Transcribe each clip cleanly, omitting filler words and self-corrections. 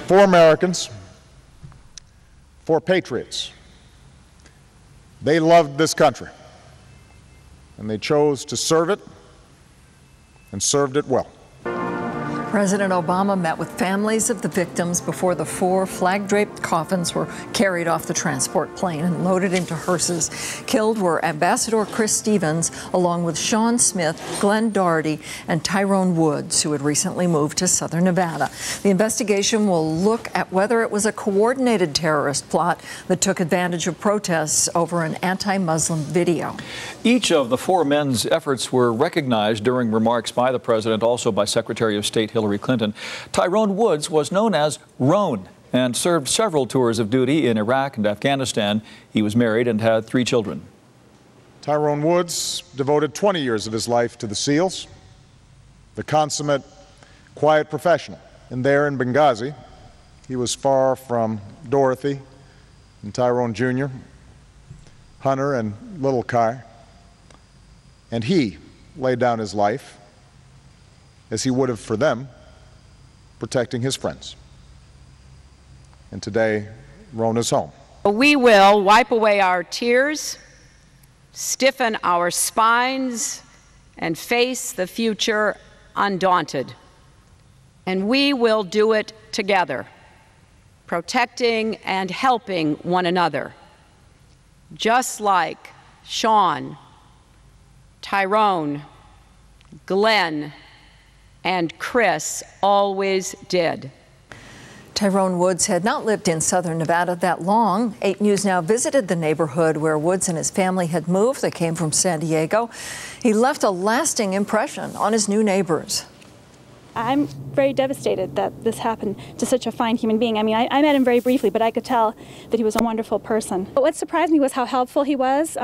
4 Americans, 4 patriots. They loved this country, and they chose to serve it and served it well. President Obama met with families of the victims before the 4 flag-draped coffins were carried off the transport plane and loaded into hearses. Killed were Ambassador Chris Stevens, along with Sean Smith, Glenn Doherty, and Tyrone Woods, who had recently moved to southern Nevada. The investigation will look at whether it was a coordinated terrorist plot that took advantage of protests over an anti-Muslim video. Each of the 4 men's efforts were recognized during remarks by the president, also by Secretary of State Hillary Clinton. Tyrone Woods was known as Roan and served several tours of duty in Iraq and Afghanistan. He was married and had 3 children. Tyrone Woods devoted 20 years of his life to the SEALs, the consummate, quiet professional. And there in Benghazi, he was far from Dorothy and Tyrone Jr., Hunter and little Kai. And he laid down his life, as he would have for them, protecting his friends. And today, Rona's home. We will wipe away our tears, stiffen our spines, and face the future undaunted. And we will do it together, protecting and helping one another, just like Sean, Tyrone, Glenn, and Chris always did. Tyrone Woods had not lived in southern Nevada that long. 8 News Now visited the neighborhood where Woods and his family had moved. They came from San Diego. He left a lasting impression on his new neighbors. I'm very devastated that this happened to such a fine human being. I mean, I met him very briefly, but I could tell that he was a wonderful person. But what surprised me was how helpful he was.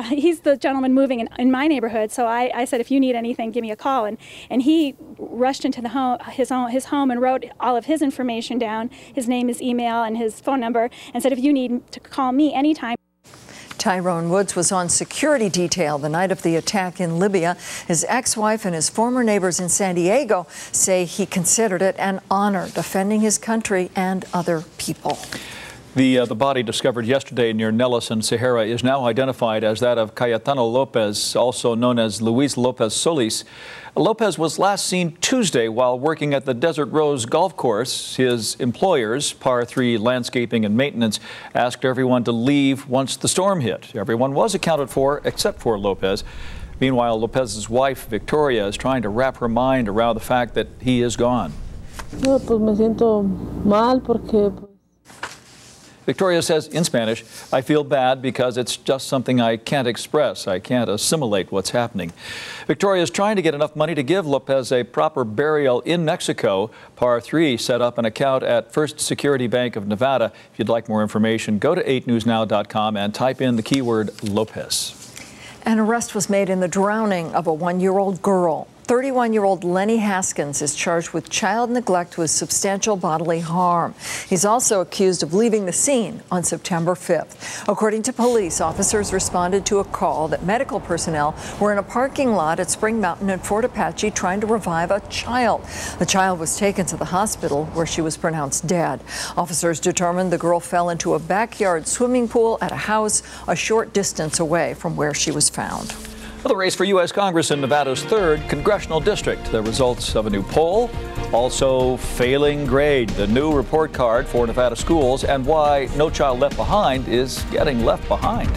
He's the gentleman moving in my neighborhood, so I said, if you need anything, give me a call. And he rushed into the his home and wrote all of his information down, his name, his email, and his phone number, and said, if you need to call me anytime. Tyrone Woods was on security detail the night of the attack in Libya. His ex-wife and his former neighbors in San Diego say he considered it an honor defending his country and other people. The body discovered yesterday near Nellis and Sahara is now identified as that of Cayetano Lopez, also known as Luis Lopez Solis. Lopez was last seen Tuesday while working at the Desert Rose golf course. His employers, Par 3 Landscaping and Maintenance, asked everyone to leave once the storm hit. Everyone was accounted for except for Lopez. Meanwhile, Lopez's wife, Victoria, is trying to wrap her mind around the fact that he is gone. No, pues me siento mal porque... Victoria says in Spanish, I feel bad because it's just something I can't express. I can't assimilate what's happening. Victoria is trying to get enough money to give Lopez a proper burial in Mexico. Par 3 set up an account at First Security Bank of Nevada. If you'd like more information, go to 8newsnow.com and type in the keyword Lopez. An arrest was made in the drowning of a 1-year-old girl. 31-year-old Lenny Haskins is charged with child neglect with substantial bodily harm. He's also accused of leaving the scene on September 5th. According to police, officers responded to a call that medical personnel were in a parking lot at Spring Mountain in Fort Apache trying to revive a child. The child was taken to the hospital where she was pronounced dead. Officers determined the girl fell into a backyard swimming pool at a house a short distance away from where she was found. The race for U.S. Congress in Nevada's 3rd congressional district. The results of a new poll, also failing grade, the new report card for Nevada schools, and why No Child Left Behind is getting left behind.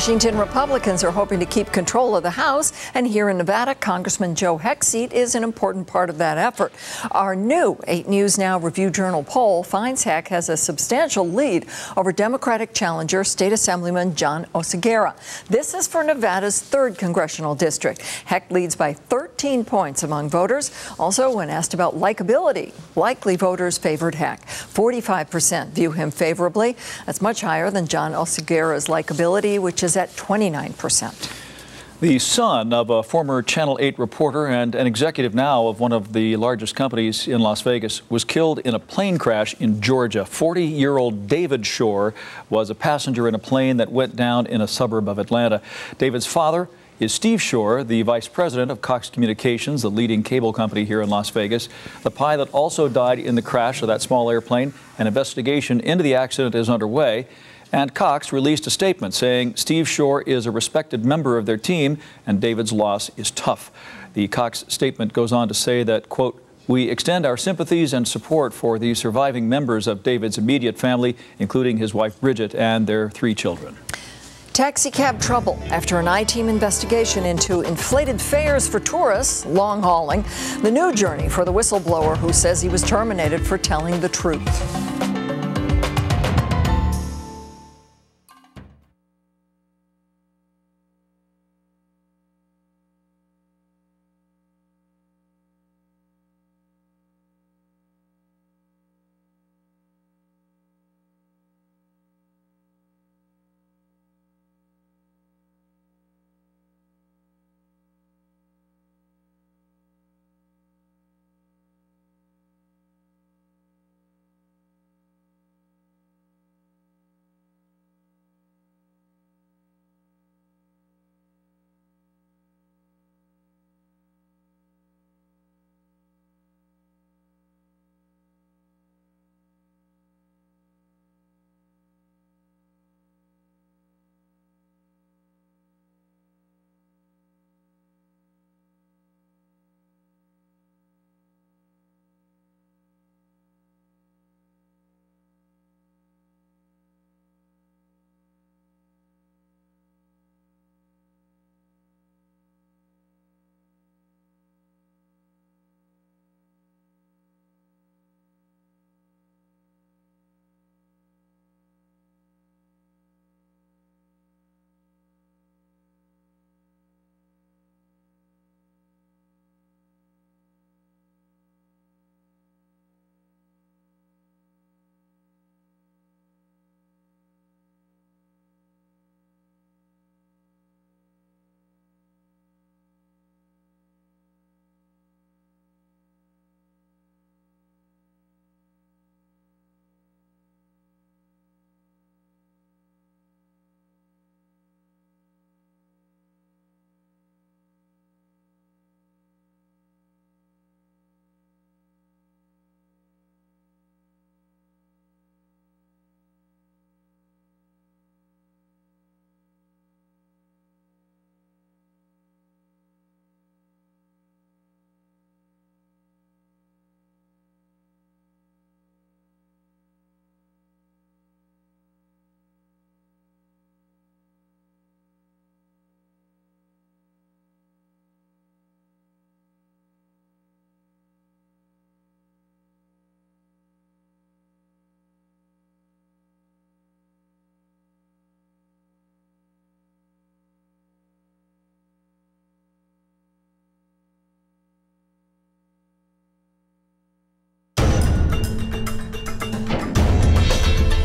Washington Republicans are hoping to keep control of the House, and here in Nevada, Congressman Joe Heck's seat is an important part of that effort. Our new 8 News Now Review Journal poll finds Heck has a substantial lead over Democratic challenger State Assemblyman John Oseguera. This is for Nevada's 3rd congressional district. Heck leads by 13 points among voters. Also, when asked about likability, likely voters favored Heck. 45% view him favorably. That's much higher than John Oseguera's likability, which is at 29%. The son of a former Channel 8 reporter and an executive now of one of the largest companies in Las Vegas was killed in a plane crash in Georgia. 40-year-old David Shore was a passenger in a plane that went down in a suburb of Atlanta. David's father is Steve Shore, the vice president of Cox Communications, the leading cable company here in Las Vegas. The pilot also died in the crash of that small airplane. An investigation into the accident is underway. And Cox released a statement saying Steve Shore is a respected member of their team and David's loss is tough. The Cox statement goes on to say that, quote, "We extend our sympathies and support for the surviving members of David's immediate family, including his wife Bridget and their 3 children." Taxi cab trouble after an I-team investigation into inflated fares for tourists, long hauling. The new journey for the whistleblower who says he was terminated for telling the truth.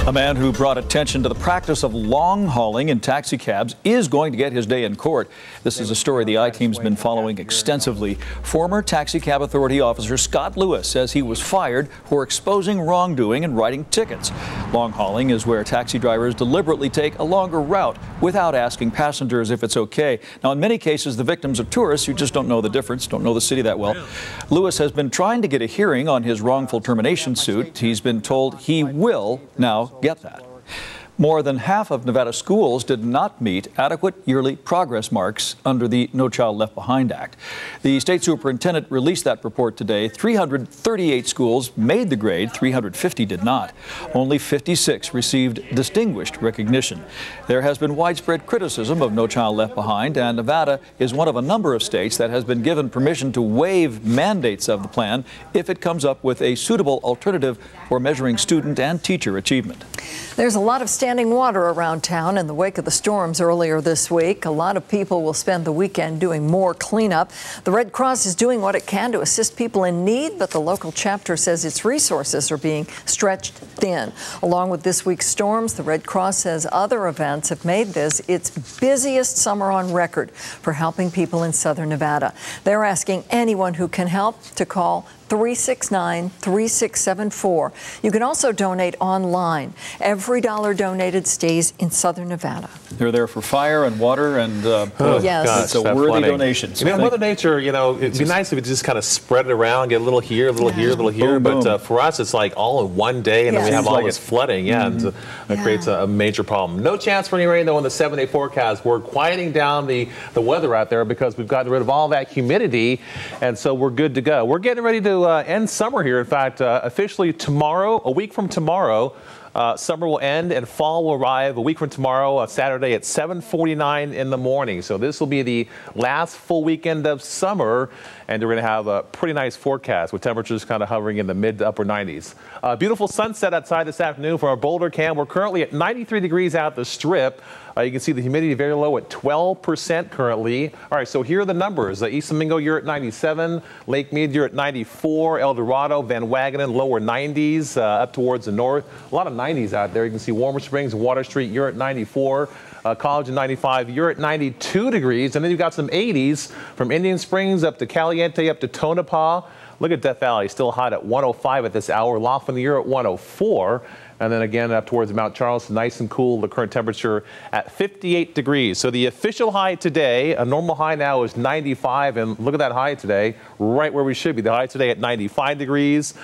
A man who brought attention to the practice of long hauling in taxi cabs is going to get his day in court. This is a story the I-team's been following extensively. Former taxi cab authority officer Scott Lewis says he was fired for exposing wrongdoing and writing tickets. Long hauling is where taxi drivers deliberately take a longer route without asking passengers if it's okay. Now, in many cases, the victims are tourists who just don't know the difference, don't know the city that well. Lewis has been trying to get a hearing on his wrongful termination suit. He's been told he will now get that. More than half of Nevada schools did not meet adequate yearly progress marks under the No Child Left Behind Act. The state superintendent released that report today. 338 schools made the grade, 350 did not. Only 56 received distinguished recognition. There has been widespread criticism of No Child Left Behind, and Nevada is one of a number of states that has been given permission to waive mandates of the plan if it comes up with a suitable alternative for measuring student and teacher achievement. There's a lot of standing water around town in the wake of the storms earlier this week. A lot of people will spend the weekend doing more cleanup. The Red Cross is doing what it can to assist people in need, but the local chapter says its resources are being stretched thin. Along with this week's storms, the Red Cross says other events have made this its busiest summer on record for helping people in southern Nevada. They're asking anyone who can help to call 369-3674. You can also donate online. Every dollar donated stays in southern Nevada. They're there for fire and water, and yes, it's a worthy donation. You know, Mother Nature, you know, it'd be nice if it just kind of spread it around, get a little here, a little here, a little here. Boom, but for us, it's like all in one day, and then we have all this flooding. And it creates a major problem. No chance for any rain, though, in the 7-day forecast. We're quieting down the weather out there because we've gotten rid of all that humidity, and so we're good to go. We're getting ready to end summer here. In fact, officially tomorrow, a week from tomorrow, summer will end and fall will arrive a week from tomorrow, Saturday at 7:49 in the morning. So this will be the last full weekend of summer, and we're going to have a pretty nice forecast with temperatures kind of hovering in the mid to upper 90s. Beautiful sunset outside this afternoon from our Boulder cam. We're currently at 93 degrees out the Strip. You can see the humidity very low at 12% currently. All right, so here are the numbers. East Domingo, you're at 97. Lake Mead, you're at 94. El Dorado, Van Wagenen, lower 90s up towards the north. A lot of 90s out there. You can see Warmer Springs, Water Street, you're at 94. College at 95, you're at 92 degrees. And then you've got some 80s from Indian Springs up to Caliente, up to Tonopah. Look at Death Valley, still hot at 105 at this hour. Laughlin, you're at 104. And then again up towards Mount Charleston, nice and cool. The current temperature at 58 degrees. So the official high today, a normal high now is 95. And look at that high today, right where we should be. The high today at 95 degrees.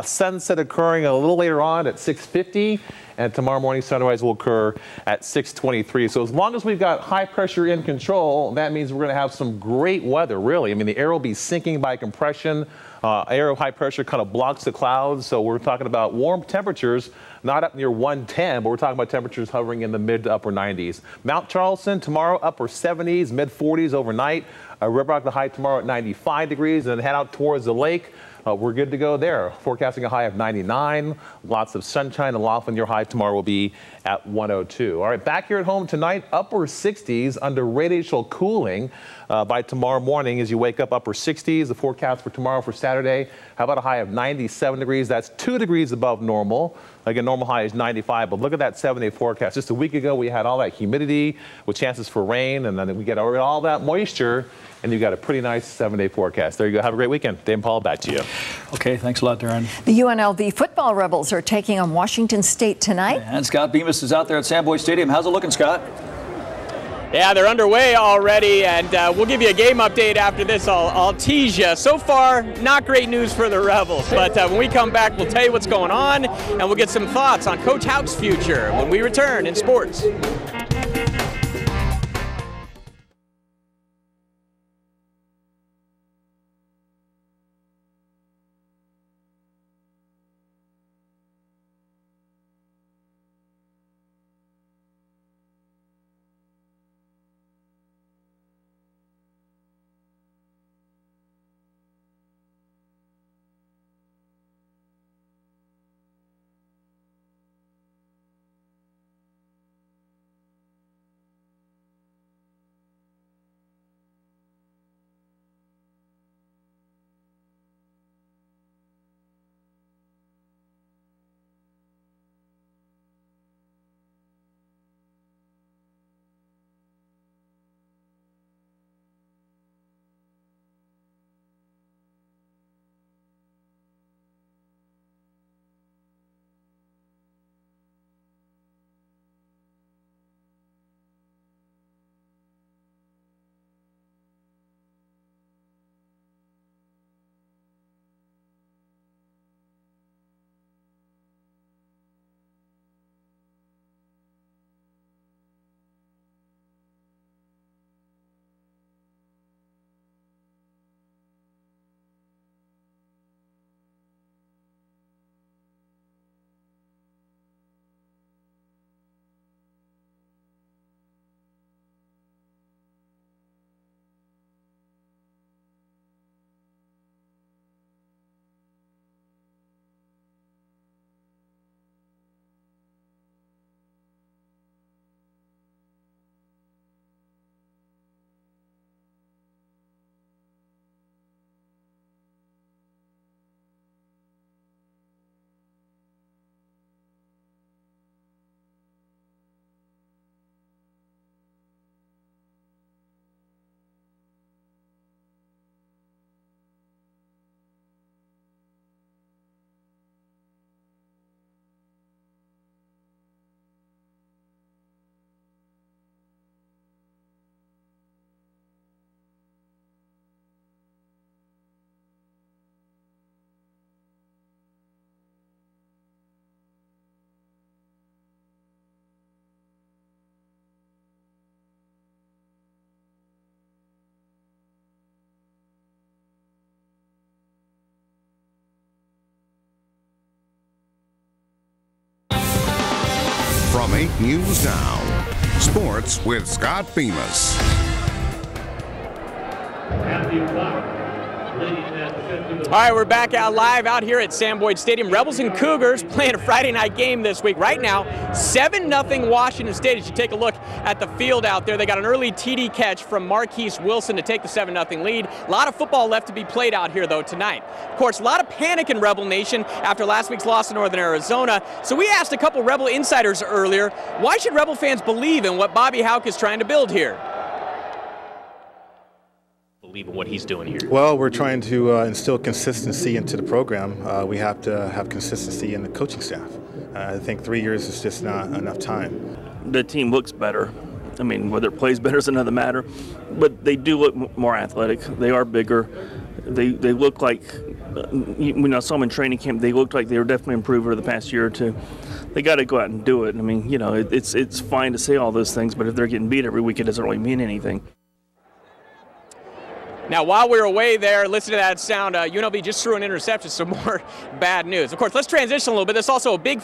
Sunset occurring a little later on at 6:50. And tomorrow morning sunrise will occur at 6:23. So as long as we've got high pressure in control, that means we're going to have some great weather, really. I mean, the air will be sinking by compression. Air of high pressure kind of blocks the clouds. So we're talking about warm temperatures, not up near 110, but we're talking about temperatures hovering in the mid to upper 90s. Mount Charleston tomorrow, upper 70s, mid 40s overnight. Red Rock, the high tomorrow at 95 degrees, and then head out towards the lake. We're good to go there. Forecasting a high of 99. Lots of sunshine, and Laughlin, your high tomorrow will be at 102. All right, back here at home tonight, upper 60s under radial cooling by tomorrow morning as you wake up, upper 60s. The forecast for tomorrow for Saturday, how about a high of 97 degrees? That's 2 degrees above normal. Again, normal high is 95, but look at that 7-day forecast. Just a week ago, we had all that humidity with chances for rain, and then we get all that moisture, and you've got a pretty nice 7-day forecast. There you go. Have a great weekend. Dave and Paul, back to you. Okay, thanks a lot, Darren. The UNLV football Rebels are taking on Washington State tonight. And Scott Bemis is out there at Sandboy Stadium. How's it looking, Scott? Yeah, they're underway already, and we'll give you a game update after this. I'll tease you. So far, not great news for the Rebels, but when we come back, we'll tell you what's going on, and we'll get some thoughts on Coach Hauk's future when we return in sports. from 8 News Now. Sports with Scott Bemis. All right, we're back out live out here at Sam Boyd Stadium. Rebels and Cougars playing a Friday night game this week. Right now, 7-0 Washington State. As you take a look at the field out there, they got an early TD catch from Marquise Wilson to take the 7-0 lead. A lot of football left to be played out here, though, tonight. Of course, a lot of panic in Rebel Nation after last week's loss to Northern Arizona. So we asked a couple Rebel insiders earlier, why should Rebel fans believe in what Bobby Hauck is trying to build here? Believe in what he's doing here? Well, we're trying to instill consistency into the program. We have to have consistency in the coaching staff. I think 3 years is just not enough time. The team looks better. I mean, whether it plays better is another matter, but they do look more athletic. They are bigger. They look like, when I saw them in training camp, they looked like they were definitely improved over the past year or two. They got to go out and do it. I mean, you know, it's fine to say all those things, but if they're getting beat every week, it doesn't really mean anything. Now, while we were away there, listen to that sound. UNLV just threw an interception, some more bad news. Of course, let's transition a little bit. There's also a big